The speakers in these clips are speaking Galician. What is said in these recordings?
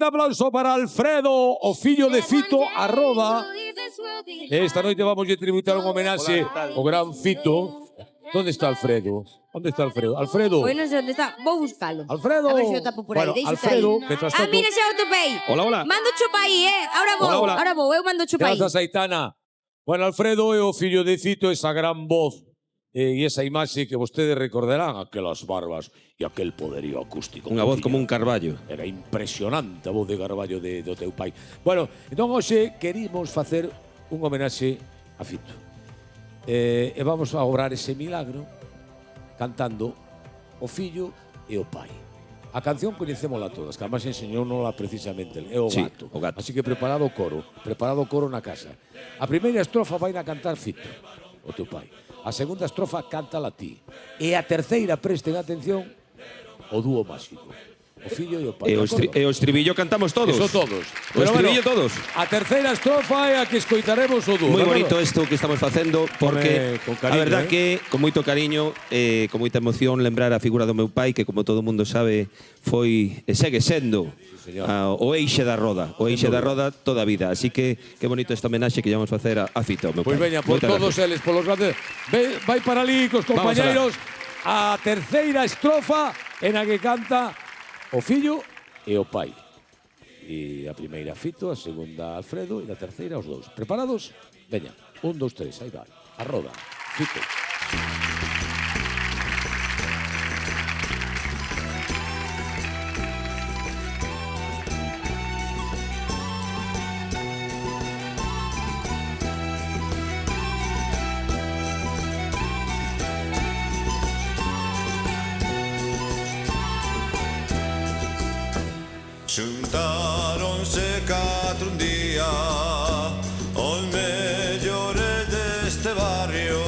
fuerte aplauso para Alfredo, o fillo de Fito, arroba. Esta noite vamos a tributar un homenaxe ao gran Fito. ¿Dónde está Alfredo? ¿Dónde está Alfredo? Alfredo. Pois non sei onde está, vou buscalo. Alfredo. A ver se o tapo por aí, Bueno, deixa Alfredo, aí. mientras tanto. Mira, xa o topei. Hola, hola. Mando chupa aí, Ahora vou, eu mando chupa aí. Grazas, Aitana. Bueno, Alfredo é o fillo de Fito, esa gran voz e esa imaxe que vostedes recordarán, aquelas barbas e aquel poderío acústico. Unha voz como un carballo. Era impresionante a voz de Carballo do teu pai. Bueno, entón hoxe querimos facer un homenaxe a Fito. E vamos a obrar ese milagro cantando o fillo e o pai. A canción coñecémola todas, que además enseñounola precisamente é o Sí, gato. o gato. Así que preparado o coro na casa. A primeira estrofa vai a cantar Fito, o teu pai. A segunda estrofa cántala ti. E a terceira, presten atención, o dúo máxico. O fillo e o pai. E o estribillo cantamos todos. Eso todos. O estribillo todos. A terceira estrofa é a que escoitaremos o dúo. Moi ¿de bonito acordo? isto que estamos facendo porque Con cariño, a verdad que con moito cariño con moita emoción lembrar a figura do meu pai que como todo mundo sabe foi e segue sendo o eixe da roda, toda a vida. Así que bonito esta homenaxe que vamos facer a Fito, meu pai. Pois veña, por Moitas todos gracias. eles, polos grandes. Vai para ali cos compañeiros a terceira estrofa en a que canta o fillo e o pai. E a primeira Fito, a segunda Alfredo e a terceira os dous. Preparados? Veña, 1, 2, 3, aí vai. A roda. Fito. Xuntáronse 4 un día os mellores deste barrio,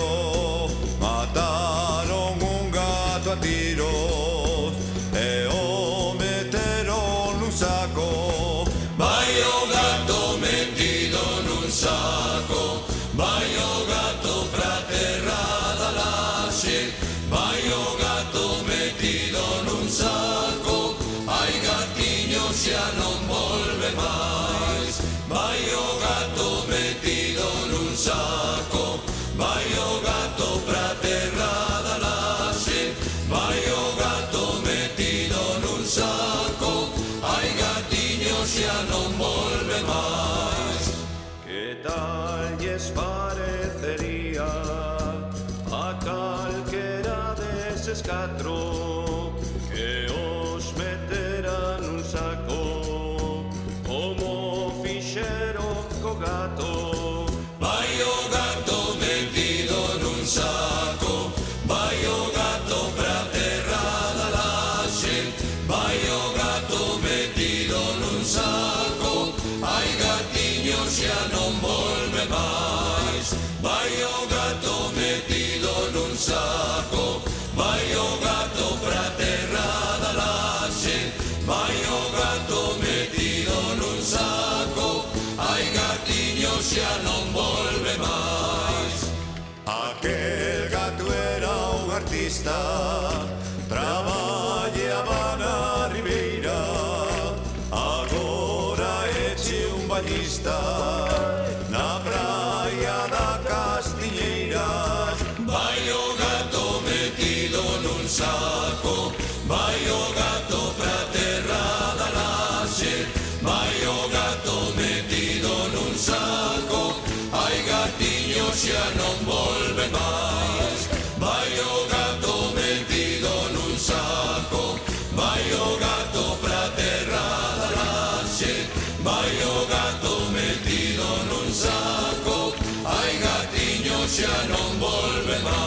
mataron un gato a tiros e o meteron nun saco. Vai o gato metido nun saco, vai o gato pra terra da laxe, vai o gato metido nun saco, ai gatiño xa non volve máis. Vai o gato metido nun saco, vai o gato pra terra da laxe, vai o gato metido nun saco, ai gatiño xa non volve máis. Que tal lles parecería a calquera deses catro que os meteran nun saco como fixeron co gato? Vai o gato metido nun saco, vai o gato pra terra da laxe, vai o gato metido nun saco, ai gatiño xa non volve máis. Vai o gato metido nun saco, vai o gato pra terra da laxe, vai o gato metido nun saco, ai gatiño xa non volve máis. Aquel gato era un artista, traballaba na ribeira, agora eche un bañista na praia da Castiñeiras. Vai o gato metido nun saco, vai o gato pra terra da laxe, vai o gato metido nun saco, ai gatiño xa non volve máis. Vai o gato metido nun saco, vai o gato pra terra da laxe, vai o gato metido nun saco, ai gatiño xa non volve máis.